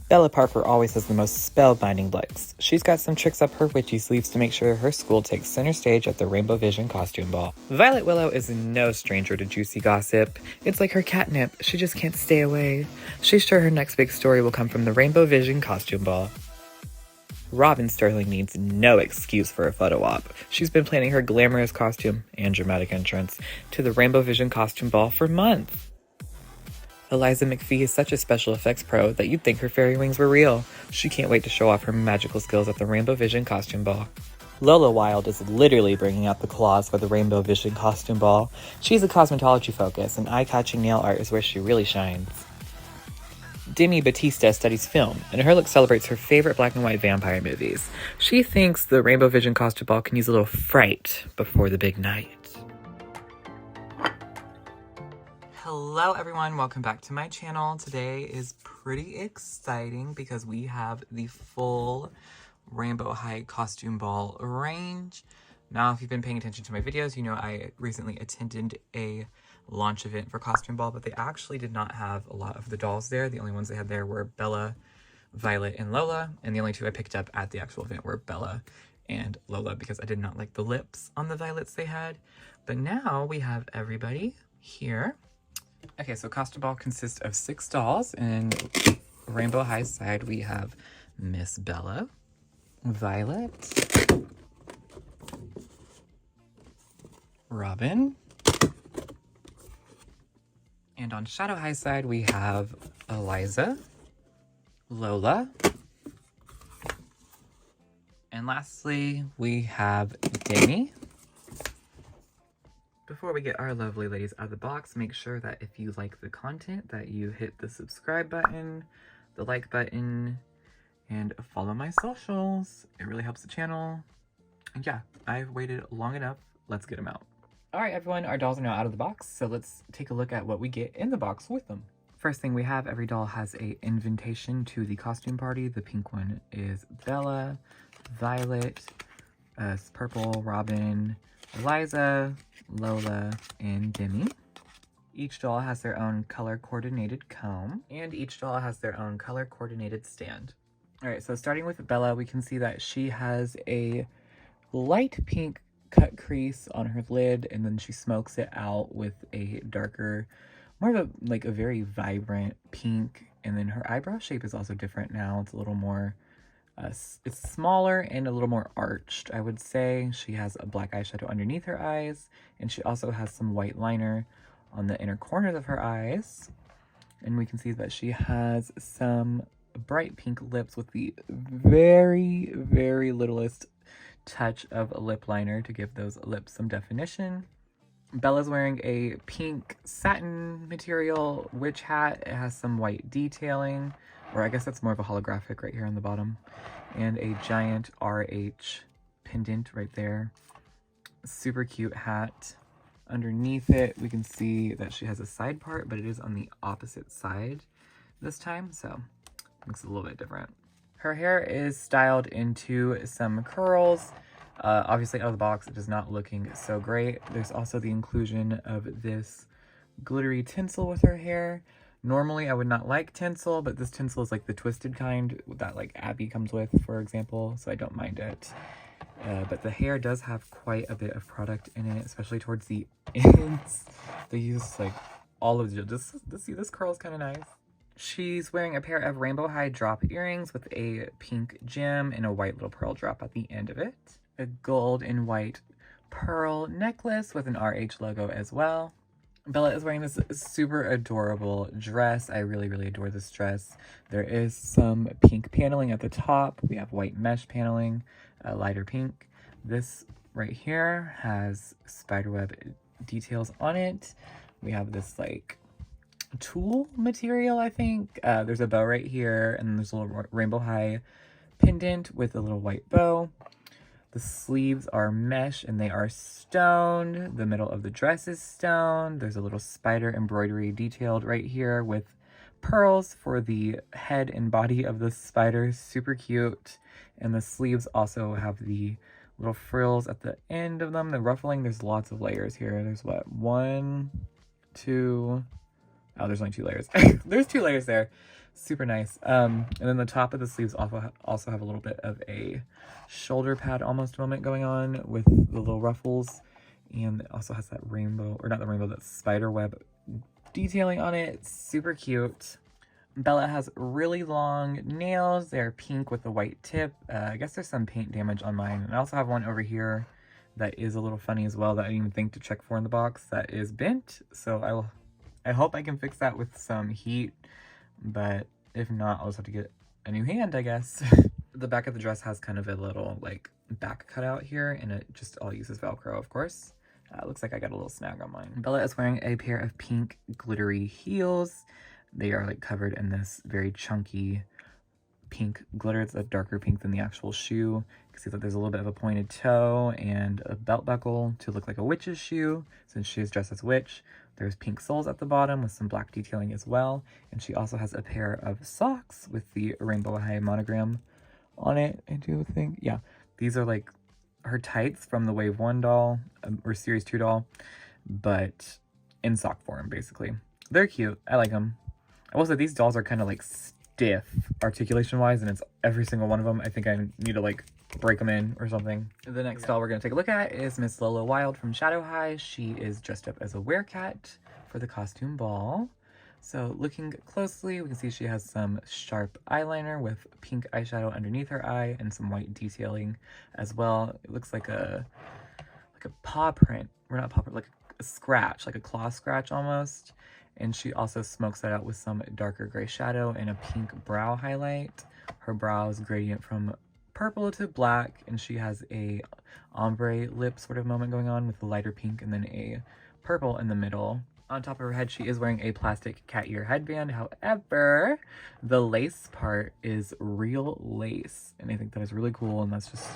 Bella Parker always has the most spellbinding looks. She's got some tricks up her witchy sleeves to make sure her school takes center stage at the Rainbow Vision costume ball. Violet Willow is no stranger to juicy gossip. It's like her catnip, she just can't stay away. She's sure her next big story will come from the Rainbow Vision costume ball. Robin Sterling needs no excuse for a photo op. She's been planning her glamorous costume and dramatic entrance to the Rainbow Vision costume ball for months. Eliza McPhee is such a special effects pro that you'd think her fairy wings were real. She can't wait to show off her magical skills at the Rainbow Vision costume ball. Lola Wilde is literally bringing out the claws for the Rainbow Vision costume ball. She's a cosmetology focus, and eye-catching nail art is where she really shines. Demi Batista studies film, and her look celebrates her favorite black and white vampire movies. She thinks the Rainbow Vision costume ball can use a little fright before the big night. Hello everyone, welcome back to my channel. Today is pretty exciting because we have the full Rainbow High costume ball range. Now, if you've been paying attention to my videos, you know I recently attended a launch event for costume ball, but they actually did not have a lot of the dolls there. The only ones they had there were Bella, Violet, and Lola, and the only two I picked up at the actual event were Bella and Lola because I did not like the lips on the Violets they had. But now we have everybody here. Okay, so costume ball consists of 6 dolls, and Rainbow High side we have Miss Bella, Violet, Robin, and on Shadow High side we have Eliza, Lola, and lastly we have Demi. Before we get our lovely ladies out of the box, make sure that if you like the content that you hit the subscribe button, the like button, and follow my socials. It really helps the channel. And yeah, I've waited long enough. Let's get them out. All right, everyone, our dolls are now out of the box, so let's take a look at what we get in the box with them. First thing we have, every doll has an invitation to the costume party. The pink one is Bella, Violet, purple, Robin, Eliza, Lola, and Demi. Each doll has their own color-coordinated comb, and each doll has their own color-coordinated stand. Alright, so starting with Bella, we can see that she has a light pink cut crease on her lid, and then she smokes it out with a darker, more of a very vibrant pink, and then her eyebrow shape is also different now. It's a little more it's smaller and a little more arched, I would say. She has a black eyeshadow underneath her eyes, and she also has some white liner on the inner corners of her eyes. And we can see that she has some bright pink lips with the very, very littlest touch of lip liner to give those lips some definition. Bella's wearing a pink satin material witch hat. It has some white detailing, or I guess that's more of a holographic right here on the bottom, and a giant RH pendant right there. Super cute hat. Underneath it, we can see that she has a side part, but it is on the opposite side this time, so it makes it a little bit different. Her hair is styled into some curls. Obviously out of the box, it is not looking so great. There's also the inclusion of this glittery tinsel with her hair. Normally, I would not like tinsel, but this tinsel is like the twisted kind that like Abby comes with, for example, so I don't mind it. But the hair does have quite a bit of product in it, especially towards the ends. They use like all of it. Just see, this curl is kind of nice. She's wearing a pair of Rainbow High drop earrings with a pink gem and a white little pearl drop at the end of it. A gold and white pearl necklace with an RH logo as well. Bella is wearing this super adorable dress. I really, really adore this dress. There is some pink paneling at the top. We have white mesh paneling, lighter pink. This right here has spiderweb details on it. We have this like tulle material, I think. There's a bow right here, and there's a little Rainbow High pendant with a little white bow. The sleeves are mesh and they are stoned. The middle of the dress is stoned. There's a little spider embroidery detailed right here with pearls for the head and body of the spider. Super cute. And the sleeves also have the little frills at the end of them. The ruffling, there's lots of layers here. There's what? 1, 2... Oh, there's only 2 layers. There's 2 layers there. Super nice. And then the top of the sleeves also have a little bit of a shoulder pad almost moment going on with the little ruffles. And it also has that rainbow, or not the rainbow, that spider web detailing on it. It's super cute. Bella has really long nails. They're pink with a white tip. I guess there's some paint damage on mine. And I also have one over here that is a little funny as well that I didn't even think to check for in the box that is bent. So I hope I can fix that with some heat. But if not, I'll just have to get a new hand, I guess. The back of the dress has kind of a little like back cutout here, and it just all uses Velcro, of course. Looks like I got a little snag on mine. Bella is wearing a pair of pink glittery heels. They are like covered in this very chunky pink glitter. It's a darker pink than the actual shoe. You can see that there's a little bit of a pointed toe and a belt buckle to look like a witch's shoe, since she is dressed as a witch. There's pink soles at the bottom with some black detailing as well. And she also has a pair of socks with the Rainbow High monogram on it, I do think. Yeah, these are like her tights from the Wave 1 doll, or Series 2 doll, but in sock form, basically. They're cute. I like them. I will say these dolls are kind of like stiff articulation-wise, and it's every single one of them. I think I need to like break them in or something. The next doll we're going to take a look at is Miss Lola Wilde from Shadow High. She is dressed up as a werecat for the costume ball. So looking closely, we can see she has some sharp eyeliner with pink eyeshadow underneath her eye and some white detailing as well. It looks like a paw print, or not paw print, like a scratch, like a claw scratch almost. And she also smokes that out with some darker gray shadow and a pink brow highlight. Her brow is gradient from purple to black, and she has a ombre lip sort of moment going on with a lighter pink and then a purple in the middle. On top of her head, she is wearing a plastic cat ear headband. However, the lace part is real lace, and I think that is really cool. And that's just,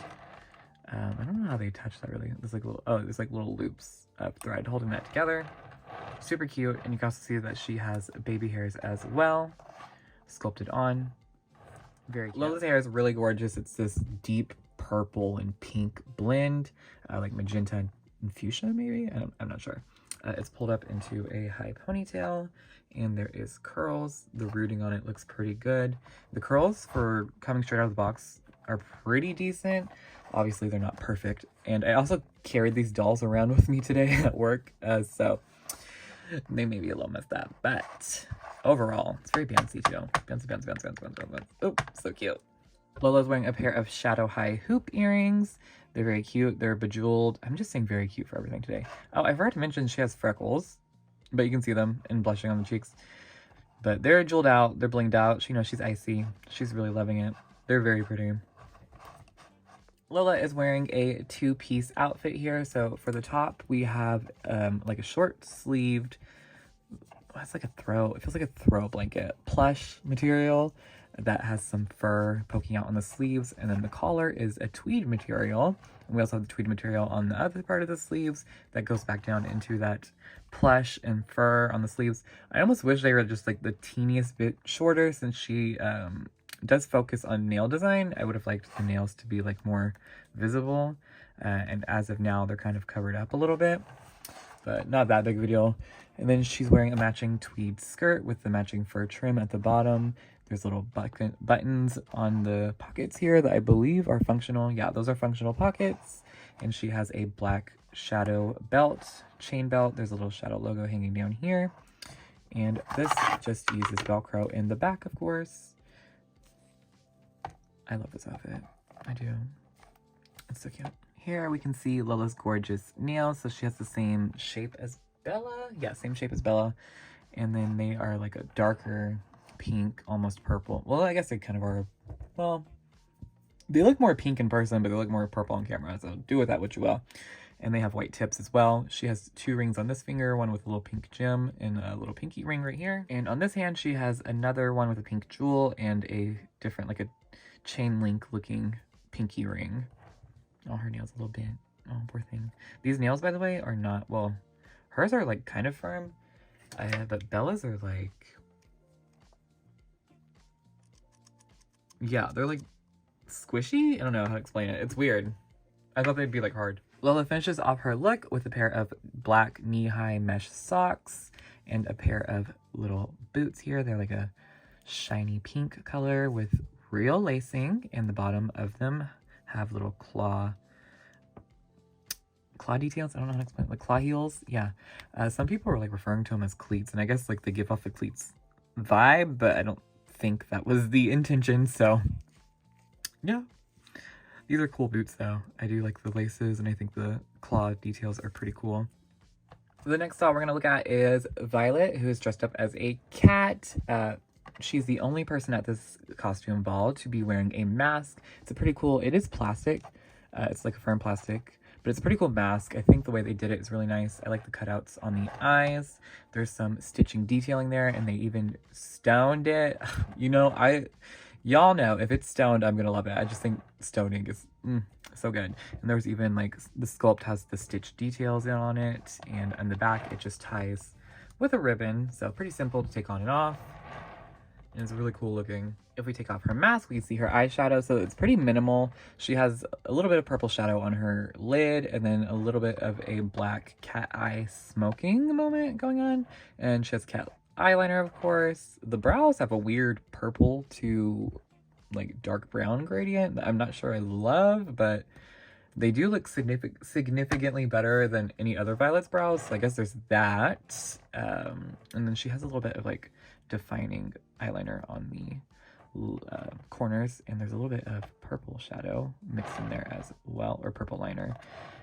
I don't know how they attach that really. There's like little, there's like little loops of thread holding that together. Super cute, and you can also see that she has baby hairs as well, sculpted on. Very cute. Lola's hair is really gorgeous. It's this deep purple and pink blend, like magenta and fuchsia maybe? I'm not sure. It's pulled up into a high ponytail, and there is curls. The rooting on it looks pretty good. The curls, for coming straight out of the box, are pretty decent. Obviously, they're not perfect. And I also carried these dolls around with me today at work, so they may be a little messed up, but overall, it's very bouncy too. Bouncy, bouncy, bouncy, bouncy, bouncy, bouncy. Oh, so cute. Lola's wearing a pair of Shadow High hoop earrings. They're very cute. They're bejeweled. I'm just saying very cute for everything today. Oh, I forgot to mention she has freckles, but you can see them and blushing on the cheeks. But they're jeweled out. They're blinged out. You know, she's icy. She's really loving it. They're very pretty. Lola is wearing a two-piece outfit here. So for the top, we have like a short-sleeved, it's like a throw, it feels like a throw blanket, plush material that has some fur poking out on the sleeves, and then the collar is a tweed material, and we also have the tweed material on the other part of the sleeves that goes back down into that plush and fur on the sleeves. I almost wish they were just like the teeniest bit shorter, since she does focus on nail design. I would have liked the nails to be like more visible, and as of now they're kind of covered up a little bit, but not that big of a deal. And then she's wearing a matching tweed skirt with the matching fur trim at the bottom. There's little buttons on the pockets here that I believe are functional. Yeah, those are functional pockets. And she has a black shadow belt, chain belt. There's a little shadow logo hanging down here. And this just uses Velcro in the back, of course. I love this outfit. I do. It's so cute. Here we can see Lola's gorgeous nails. So she has the same shape as Bella. Yeah, same shape as Bella. And then they are like a darker pink, almost purple. Well, I guess they kind of are. Well, they look more pink in person, but they look more purple on camera. So do with that what you will. And they have white tips as well. She has 2 rings on this finger, one with a little pink gem and a little pinky ring right here. And on this hand, she has another one with a pink jewel and a different, like a chain link looking pinky ring. Oh, her nails a little bit. Oh, poor thing. These nails, by the way, are not, well, hers are like kind of firm. But Bella's are like, yeah, they're like squishy. I don't know how to explain it. It's weird. I thought they'd be like hard. Lola finishes off her look with a pair of black knee-high mesh socks and a pair of little boots here. They're like a shiny pink color with real lacing, and the bottom of them have little claw details. I don't know how to explain it. Like claw heels. Yeah. Some people were like referring to them as cleats, and I guess like they give off the cleats vibe, but I don't think that was the intention. So yeah, these are cool boots though. I do like the laces, and I think the claw details are pretty cool. The next doll we're gonna look at is Violet, who is dressed up as a cat. She's the only person at this costume ball to be wearing a mask. It's a pretty cool, it is plastic. It's like a firm plastic, but it's a pretty cool mask. I think the way they did it is really nice. I like the cutouts on the eyes. There's some stitching detailing there, and they even stoned it. You know, y'all know if it's stoned, I'm gonna love it. I just think stoning is so good. And there's even like the sculpt has the stitch details on it, and on the back it just ties with a ribbon. So pretty simple to take on and off. And it's really cool looking. If we take off her mask, we can see her eyeshadow. So it's pretty minimal. She has a little bit of purple shadow on her lid, and then a little bit of a black cat eye smoking moment going on. And she has cat eyeliner, of course. The brows have a weird purple to like dark brown gradient that I'm not sure I love, but they do look significantly better than any other Violet's brows. So I guess there's that. And then she has a little bit of like defining eyeliner on the corners, and there's a little bit of purple shadow mixed in there as well, or purple liner.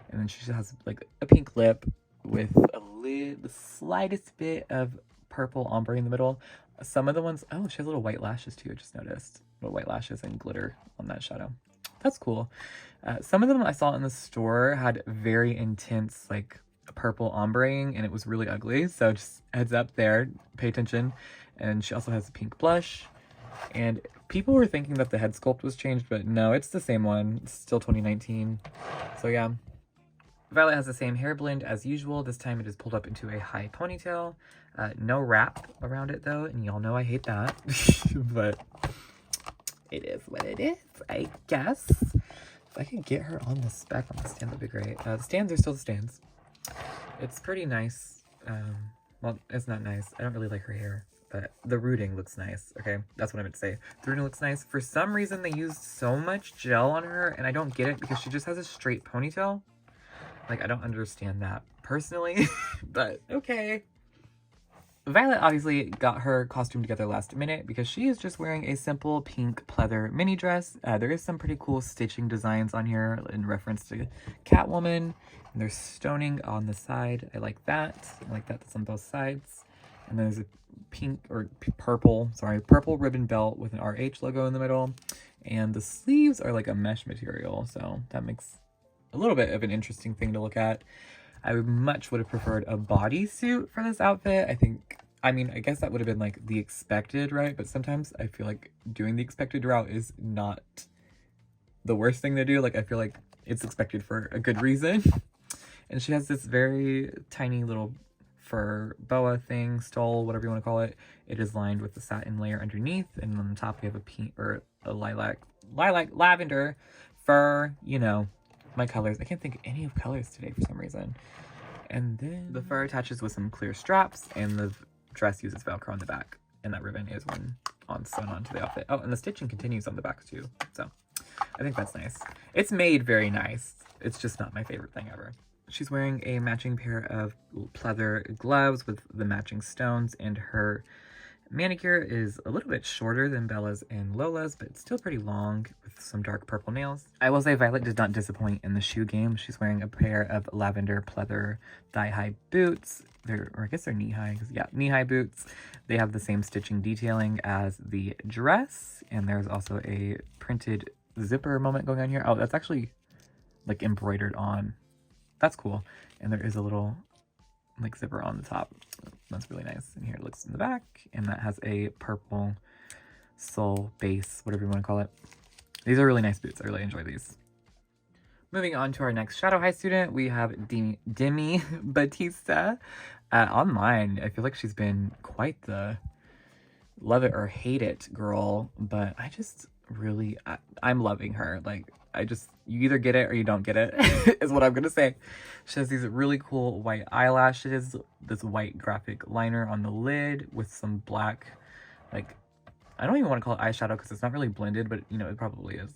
And then she just has like a pink lip with the slightest bit of purple ombre in the middle. Some of the ones, oh, she has little white lashes too, I just noticed. Little white lashes and glitter on that shadow. That's cool. Some of them I saw in the store had very intense like purple ombreing, and it was really ugly. So just heads up there, pay attention. And she also has a pink blush. And people were thinking that the head sculpt was changed, but no, it's the same one. It's still 2019. So yeah. Violet has the same hair blend as usual. This time it is pulled up into a high ponytail. No wrap around it though, and y'all know I hate that. But it is what it is, I guess. If I could get her on the spec on the stand, that'd be great. The stands are still the stands. It's pretty nice. Well, it's not nice. I don't really like her hair, but the rooting looks nice. Okay, that's what I meant to say. The rooting looks nice. For some reason, they used so much gel on her, and I don't get it because she just has a straight ponytail. Like, I don't understand that personally, but okay. Violet obviously got her costume together last minute because she is just wearing a simple pink pleather mini dress. There is some pretty cool stitching designs on here in reference to Catwoman. And there's stoning on the side. I like that. I like that that's on both sides. And there's a purple ribbon belt with an RH logo in the middle. And the sleeves are like a mesh material, so that makes a little bit of an interesting thing to look at. I much would have preferred a bodysuit for this outfit. I guess that would have been like the expected, right? But sometimes I feel like doing the expected route is not the worst thing to do. Like, I feel like it's expected for a good reason. And she has this very tiny little fur boa thing, stole, whatever you want to call it. It is lined with the satin layer underneath, and on the top we have a pink or a lilac, lavender fur, you know, my colors. I can't think of any of colors today for some reason. And then the fur attaches with some clear straps, and the dress uses Velcro on the back, and that ribbon is sewn onto the outfit. Oh, and the stitching continues on the back too, so I think that's nice. It's made very nice. It's just not my favorite thing ever. She's wearing a matching pair of pleather gloves with the matching stones, and her manicure is a little bit shorter than Bella's and Lola's, but it's still pretty long with some dark purple nails. I will say Violet did not disappoint in the shoe game. She's wearing a pair of lavender pleather thigh-high boots. I guess they're knee-high. Yeah, knee-high boots. They have the same stitching detailing as the dress, and there's also a printed zipper moment going on here. Oh, that's actually like embroidered on. That's cool. And there is a little like zipper on the top. That's really nice. And here it looks in the back, and that has a purple sole base, whatever you want to call it. These are really nice boots. I really enjoy these. Moving on to our next Shadow High student, we have Demi Batista. Online, I feel like she's been quite the love it or hate it girl, but I just really, I'm loving her. Like, you either get it or you don't get it, is what I'm gonna say. She has these really cool white eyelashes, this white graphic liner on the lid with some black, like, I don't even want to call it eyeshadow because it's not really blended, but you know, it probably is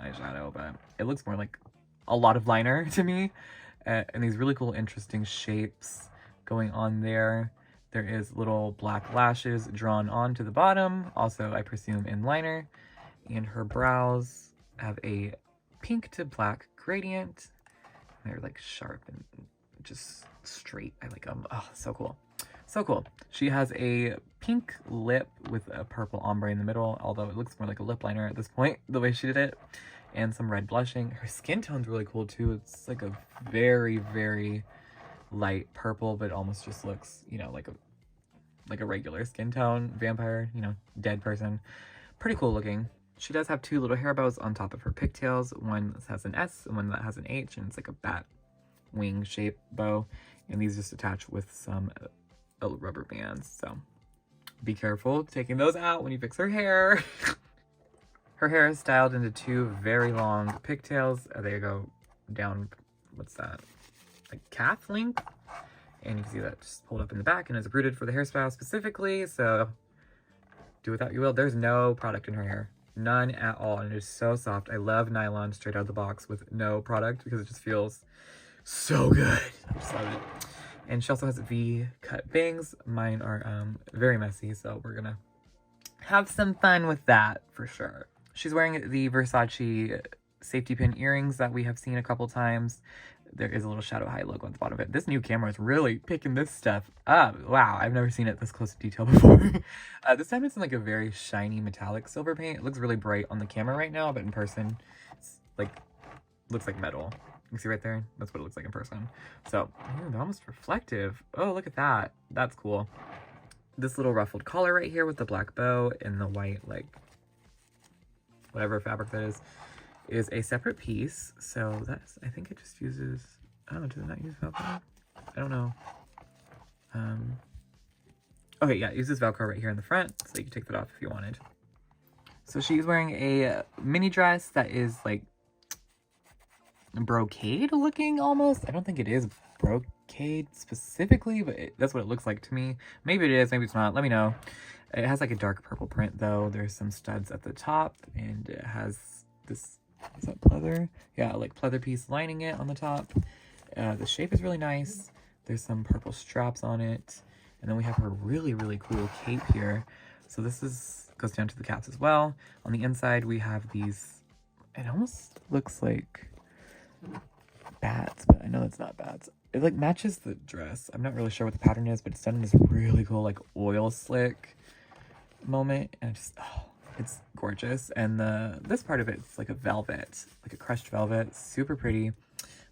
eyeshadow, but it looks more like a lot of liner to me. And these really cool, interesting shapes going on there. There is little black lashes drawn onto the bottom, also I presume in liner. And her brows have a pink to black gradient. They're like sharp and just straight. I like them. Oh, so cool. So cool. She has a pink lip with a purple ombre in the middle, although it looks more like a lip liner at this point, the way she did it. And some red blushing. Her skin tone's really cool too. It's like a very, very light purple, but almost just looks, you know, like a regular skin tone vampire, you know, dead person. Pretty cool looking. She does have two little hair bows on top of her pigtails. One that has an S and one that has an H, and it's like a bat wing shape bow. And these just attach with some rubber bands. So be careful taking those out when you fix her hair. Her hair is styled into two very long pigtails. They go down, what's that? Like calf length. And you can see that just pulled up in the back and is rooted for the hairstyle specifically. So do with that you will. There's no product in her hair. None at all. And it is so soft. I love nylon straight out of the box with no product because it just feels so good. I just love it. And she also has V-cut bangs. Mine are very messy, so we're gonna have some fun with that for sure. She's wearing the Versace safety pin earrings that we have seen a couple times. There is a little Shadow High logo at the bottom of it. This new camera is really picking this stuff up. Wow, I've never seen it this close to detail before. This time it's in like a very shiny metallic silver paint. It looks really bright on the camera right now, but in person, it's like, looks like metal. You see right there? That's what it looks like in person. So, they're almost reflective. Oh, look at that. That's cool. This little ruffled collar right here with the black bow and the white, like, whatever fabric that is a separate piece. So that's, I think it just uses, oh, does it not use Velcro? I don't know. Okay, yeah, it uses Velcro right here in the front, so you can take that off if you wanted. So she's wearing a mini dress that is like brocade looking almost. I don't think it is brocade specifically, but that's what it looks like to me. Maybe it is, maybe it's not. Let me know. It has like a dark purple print though. There's some studs at the top, and it has this, is that pleather? Yeah, like pleather piece lining it on the top. The shape is really nice. There's some purple straps on it. And then we have her really, really cool cape here. So this goes down to the caps as well. On the inside, we have these, it almost looks like bats, but I know it's not bats. It like matches the dress. I'm not really sure what the pattern is, but it's done in this really cool like oil slick moment. And it's gorgeous. And this part of it's like a velvet, like a crushed velvet, super pretty.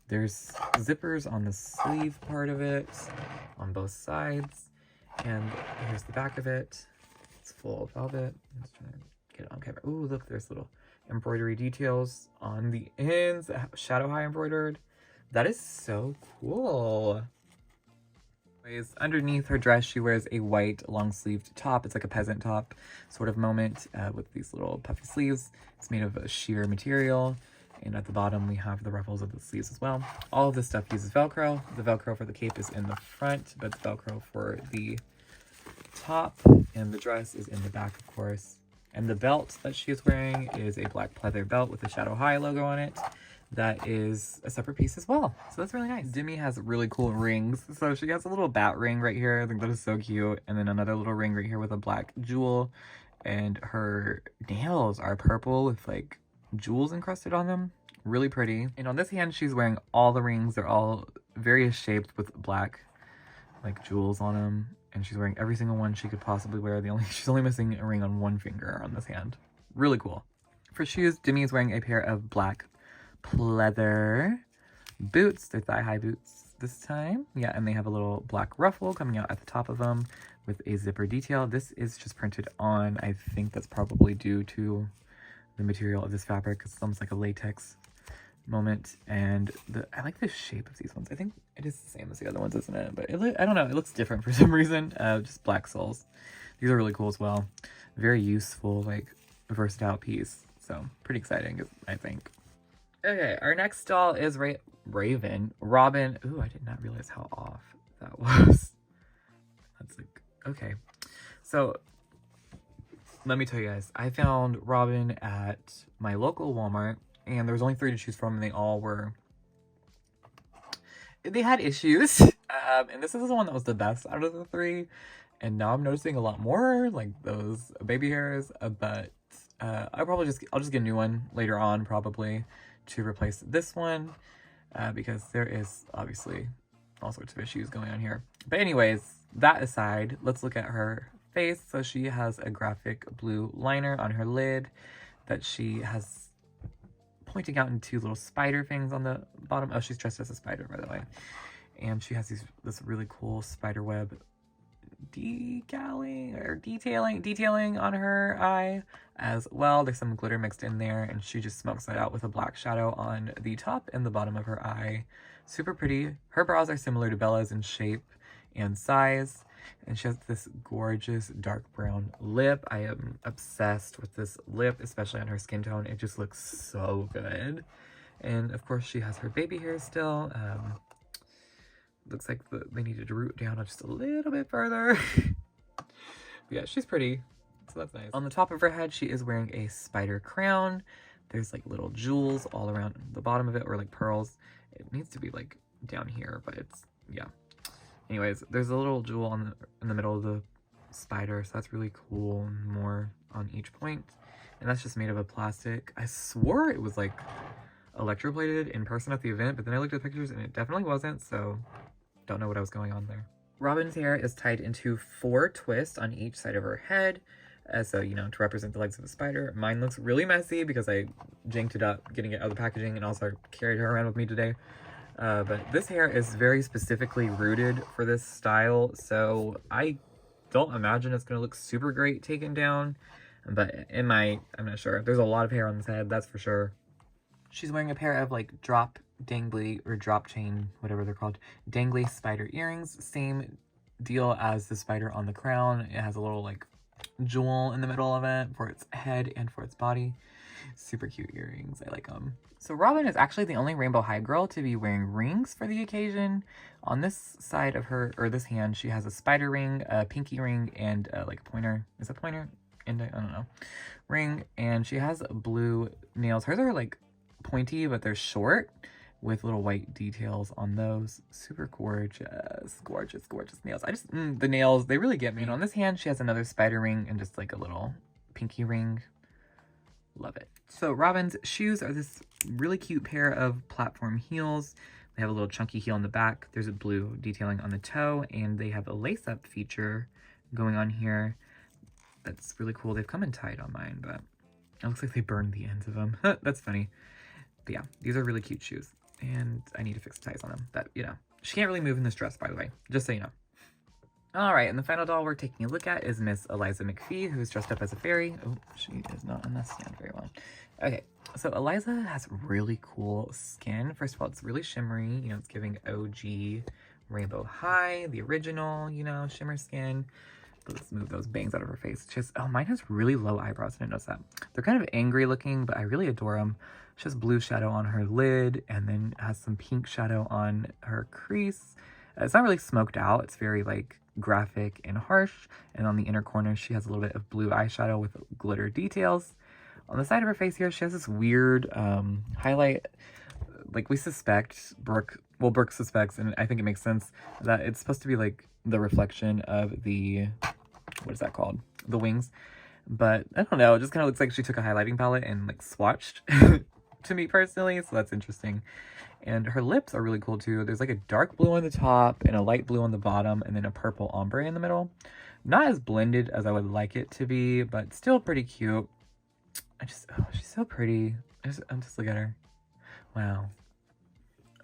There's zippers on the sleeve part of it on both sides. And here's the back of it. It's full velvet. I'm just trying to get it on camera. Ooh, look, there's little embroidery details on the ends, shadow high embroidered. That is so cool. Anyways, underneath her dress, she wears a white long-sleeved top. It's like a peasant top sort of moment with these little puffy sleeves. It's made of a sheer material. And at the bottom, we have the ruffles of the sleeves as well. All of this stuff uses Velcro. The Velcro for the cape is in the front, but the Velcro for the top and the dress is in the back, of course. And the belt that she is wearing is a black pleather belt with the Shadow High logo on it. That is a separate piece as well. So that's really nice. Demi has really cool rings. So she has a little bat ring right here. I think that is so cute. And then another little ring right here with a black jewel. And her nails are purple with like jewels encrusted on them. Really pretty. And on this hand, she's wearing all the rings. They're all various shapes with black like jewels on them. And she's wearing every single one she could possibly wear. She's only missing a ring on one finger on this hand. Really cool. For shoes, Demi is wearing a pair of black pleather boots. They're thigh-high boots this time. Yeah, and they have a little black ruffle coming out at the top of them with a zipper detail. This is just printed on. I think that's probably due to the material of this fabric. It's almost like a latex moment. And I like the shape of these ones. I think it is the same as the other ones, isn't it? But I don't know. It looks different for some reason. Just black soles. These are really cool as well. Very useful, like versatile piece. So pretty exciting, I think. Okay, our next doll is Robin. Ooh, I did not realize how off that was. That's like, okay. So Let me tell you guys, I found Robin at my local Walmart, and there was only 3 to choose from, and they had issues. And this is the one that was the best out of the 3. And now I'm noticing a lot more, like those baby hairs, but I'll just get a new one later on, probably, to replace this one, because there is obviously all sorts of issues going on here. But anyways, that aside, let's look at her face. So she has a graphic blue liner on her lid that she has pointing out in 2 little spider things on the bottom. Oh, she's dressed as a spider, by the way. And she has this really cool spider web detailing on her eye as well. There's some glitter mixed in there, and she just smokes that out with a black shadow on the top and the bottom of her eye. Super pretty. Her brows are similar to Bella's in shape and size, and she has this gorgeous dark brown lip. I am obsessed with this lip, especially on her skin tone. It just looks so good. And of course she has her baby hair still. Looks like they needed to root down just a little bit further. But yeah, she's pretty, so that's nice. On the top of her head, she is wearing a spider crown. There's like little jewels all around the bottom of it, or like pearls. It needs to be like down here, but it's, yeah. Anyways, there's a little jewel in the middle of the spider, so that's really cool. More on each point. And that's just made of a plastic. I swore it was like electroplated in person at the event, but then I looked at the pictures and it definitely wasn't, so don't know what I was going on there. Robin's hair is tied into 4 twists on each side of her head, so, you know, to represent the legs of a spider. Mine looks really messy because I janked it up getting it out of the packaging, and also carried her around with me today. But this hair is very specifically rooted for this style, so I don't imagine it's going to look super great taken down, but it might. I'm not sure. There's a lot of hair on this head, that's for sure. She's wearing a pair of like drop dangly, or drop chain, whatever they're called, dangly spider earrings. Same deal as the spider on the crown. It has a little like jewel in the middle of it for its head and for its body. Super cute earrings. I like them. So Robin is actually the only rainbow high girl to be wearing rings for the occasion. On this side of her, or this hand, she has a spider ring, a pinky ring, and like a pointer. Is it pointer? I don't know. Ring. And she has blue nails. Hers are like pointy, but they're short, with little white details on those. Super gorgeous, gorgeous, gorgeous nails. The nails, they really get me. And on this hand, she has another spider ring and just like a little pinky ring. Love it. So Robin's shoes are this really cute pair of platform heels. They have a little chunky heel on the back. There's a blue detailing on the toe, and they have a lace-up feature going on here. That's really cool. They've come in tight on mine, but it looks like they burned the ends of them. That's funny. But yeah, these are really cute shoes, and I need to fix the ties on them. But, you know, she can't really move in this dress, by the way, just so you know. All right, and the final doll we're taking a look at is Miss Eliza McPhee, who's dressed up as a fairy. Oh, she is not on that stand very well. Okay, so Eliza has really cool skin. First of all, it's really shimmery. You know, it's giving OG Rainbow High, the original, you know, shimmer skin. But let's move those bangs out of her face. She has, oh, mine has really low eyebrows. I didn't notice that. They're kind of angry looking, but I really adore them. She has blue shadow on her lid, and then has some pink shadow on her crease. It's not really smoked out. It's very, like, graphic and harsh. And on the inner corner, she has a little bit of blue eyeshadow with glitter details. On the side of her face here, she has this weird highlight. Like, we suspect, Brooke suspects, and I think it makes sense, that it's supposed to be, like, the reflection of the, what is that called? The wings. But, I don't know, it just kind of looks like she took a highlighting palette and, like, swatched to me personally, so that's interesting. And her lips are really cool too. There's like a dark blue on the top and a light blue on the bottom, and then a purple ombre in the middle. Not as blended as I would like it to be, but still pretty cute. Oh, she's so pretty. I'm just look at her. Wow.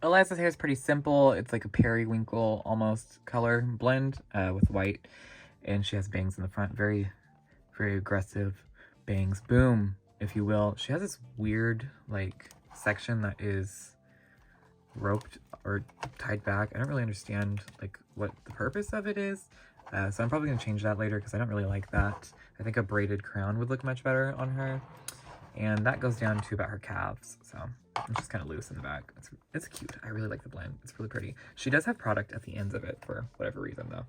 Eliza's hair is pretty simple. It's like a periwinkle almost color blend with white, and she has bangs in the front. Very, very aggressive bangs. Boom, if you will. She has this weird like section that is roped or tied back. I don't really understand like what the purpose of it is, so I'm probably gonna change that later because I don't really like that. I think a braided crown would look much better on her, and that goes down to about her calves, so it's just kind of loose in the back. It's cute. I really like the blend. It's really pretty. She does have product at the ends of it for whatever reason though,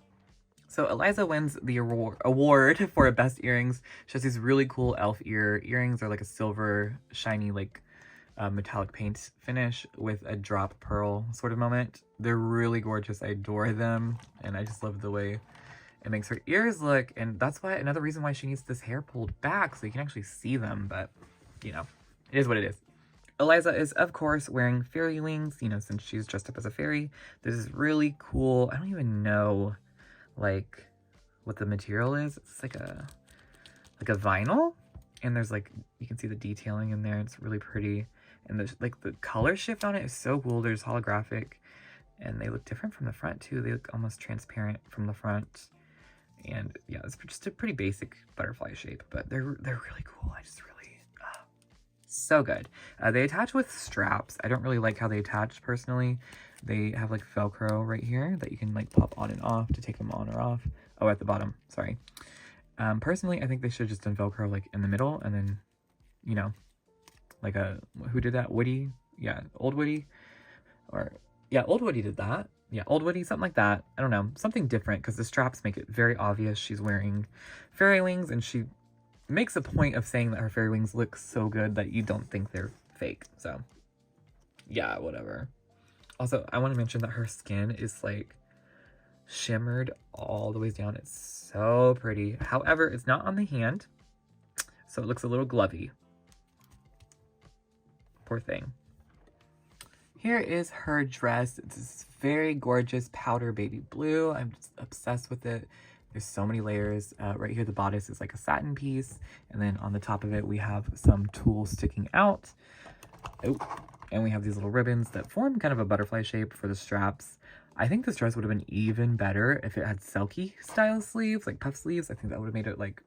So Eliza wins the award for best earrings. She has these really cool elf earrings. They're like a silver, shiny, like metallic paint finish with a drop pearl sort of moment. They're really gorgeous. I adore them. And I just love the way it makes her ears look. And that's why another reason why she needs this hair pulled back so you can actually see them. But, you know, it is what it is. Eliza is, of course, wearing fairy wings, you know, since she's dressed up as a fairy. This is really cool. I don't even know, like, what the material is. It's like a vinyl. And there's, like, you can see the detailing in there. It's really pretty. And the, like, the color shift on it is so cool. There's holographic. And they look different from the front, too. They look almost transparent from the front. And, yeah, it's just a pretty basic butterfly shape. But they're really cool. I just really... so good. They attach with straps. I don't really like how they attach personally. They have like Velcro right here that you can like pop on and off to take them on or off. Oh, at the bottom, sorry. Personally, I think they should have just done Velcro like in the middle and then, you know, like who did that? Woody? Yeah, Old Woody. Or, yeah, Old Woody did that. Yeah, Old Woody, something like that. I don't know, something different because the straps make it very obvious she's wearing fairy wings and she makes a point of saying that her fairy wings look so good that you don't think they're fake. So, yeah, whatever. Also, I want to mention that her skin is like shimmered all the way down. It's so pretty. However, it's not on the hand, so it looks a little glovey. Poor thing. Here is her dress. It's this very gorgeous powder baby blue. I'm just obsessed with it. There's so many layers. Right here, the bodice is like a satin piece. And then on the top of it, we have some tulle sticking out. Oh, and we have these little ribbons that form kind of a butterfly shape for the straps. I think this dress would have been even better if it had Selkie style sleeves, like puff sleeves. I think that would have made it like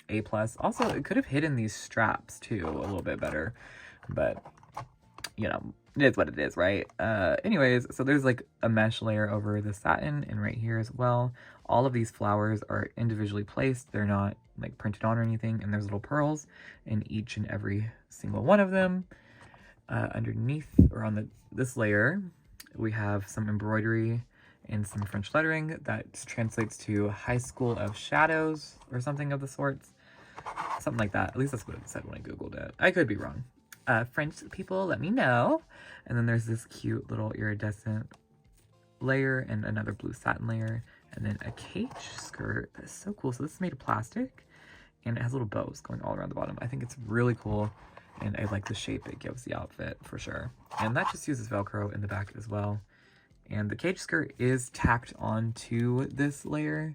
A+. Also, it could have hidden these straps too a little bit better. But, you know, it is what it is, right? Anyways, so there's like a mesh layer over the satin and right here as well. All of these flowers are individually placed. They're not like printed on or anything. And there's little pearls in each and every single one of them. Underneath or on this layer, we have some embroidery and some French lettering that translates to High School of Shadows or something of the sorts. Something like that. At least that's what it said when I Googled it. I could be wrong. French people, let me know. And then there's this cute little iridescent layer and another blue satin layer. And then a cage skirt. That's so cool. So this is made of plastic. And it has little bows going all around the bottom. I think it's really cool. And I like the shape it gives the outfit for sure. And that just uses Velcro in the back as well. And the cage skirt is tacked onto this layer.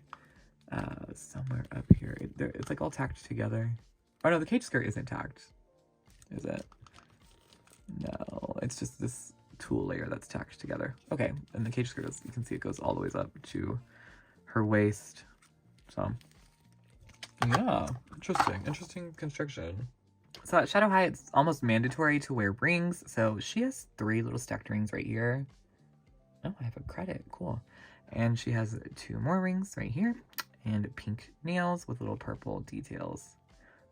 Somewhere up here. It's like all tacked together. Oh no, the cage skirt isn't tacked. Is it? No, it's just this tulle layer that's tacked together. Okay, and the cage skirt, you can see it goes all the way up to her waist. So, yeah, interesting construction. So at Shadow High, it's almost mandatory to wear rings. So she has 3 little stacked rings right here. Oh, I have a credit, cool. And she has 2 more rings right here. And pink nails with little purple details.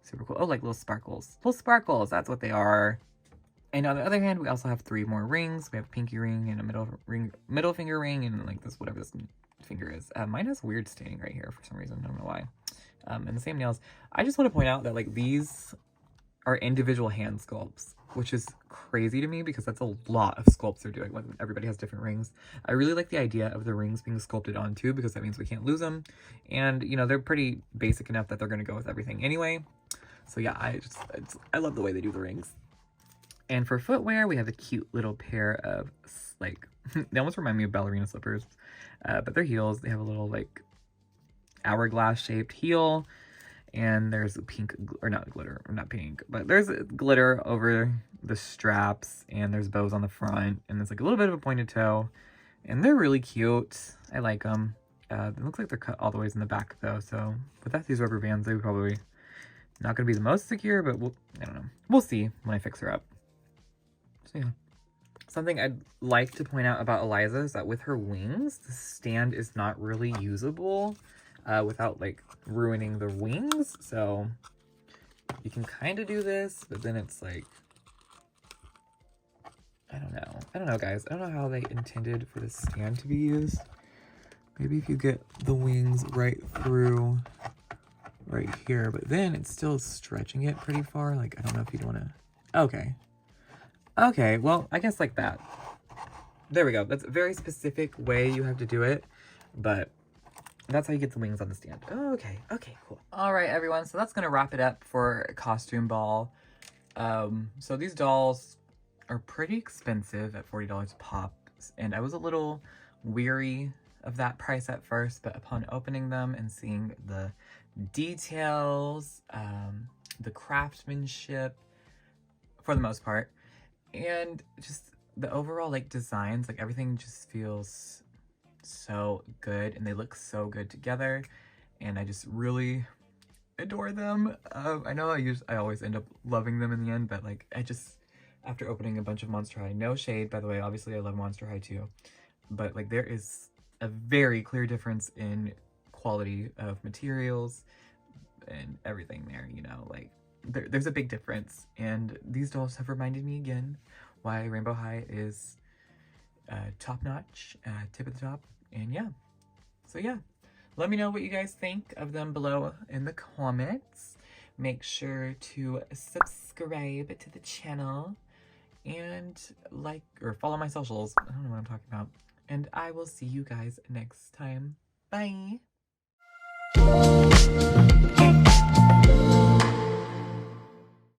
Super cool. Oh, like little sparkles. Little sparkles, that's what they are. And on the other hand, we also have 3 more rings. We have a pinky ring and a middle finger ring, and like this, whatever this finger is. Mine has weird staining right here for some reason. I don't know why. And the same nails. I just want to point out that like these are individual hand sculpts, which is crazy to me because that's a lot of sculpts they're doing when everybody has different rings. I really like the idea of the rings being sculpted on too, because that means we can't lose them. And, you know, they're pretty basic enough that they're going to go with everything anyway. So yeah, I love the way they do the rings. And for footwear, we have a cute little pair of, like, they almost remind me of ballerina slippers, but they're heels. They have a little, like, hourglass-shaped heel, and there's pink, or not glitter, or not pink, but there's glitter over the straps, and there's bows on the front, and there's, like, a little bit of a pointed toe, and they're really cute. I like them. It looks like they're cut all the ways in the back, though, so without these rubber bands, they would probably not going to be the most secure, but I don't know. We'll see when I fix her up. So yeah. Something I'd like to point out about Eliza is that with her wings, the stand is not really usable without like ruining the wings. So you can kind of do this, but then it's like, I don't know, guys. I don't know how they intended for the stand to be used, Maybe if you get the wings right through right here, but then it's still stretching it pretty far. Like, I don't know if you'd want to... Okay. Okay, well, I guess like that. There we go. That's a very specific way you have to do it, but that's how you get the wings on the stand. Okay, okay, cool. All right, everyone, so that's gonna wrap it up for Costume Ball. So these dolls are pretty expensive at $40 a pop, and I was a little weary of that price at first, but upon opening them and seeing the details, the craftsmanship, for the most part, and just the overall, like, designs, like, everything just feels so good, and they look so good together, and I just really adore them. I know I always end up loving them in the end, but, like, I just, after opening a bunch of Monster High, no shade, by the way, obviously I love Monster High too, but, like, there is a very clear difference in quality of materials and everything there, you know, like, there's a big difference, and these dolls have reminded me again why Rainbow High is top-notch, tip of the top, and yeah. So yeah, let me know what you guys think of them below in the comments. Make sure to subscribe to the channel and like or follow my socials. I don't know what I'm talking about. And I will see you guys next time. Bye!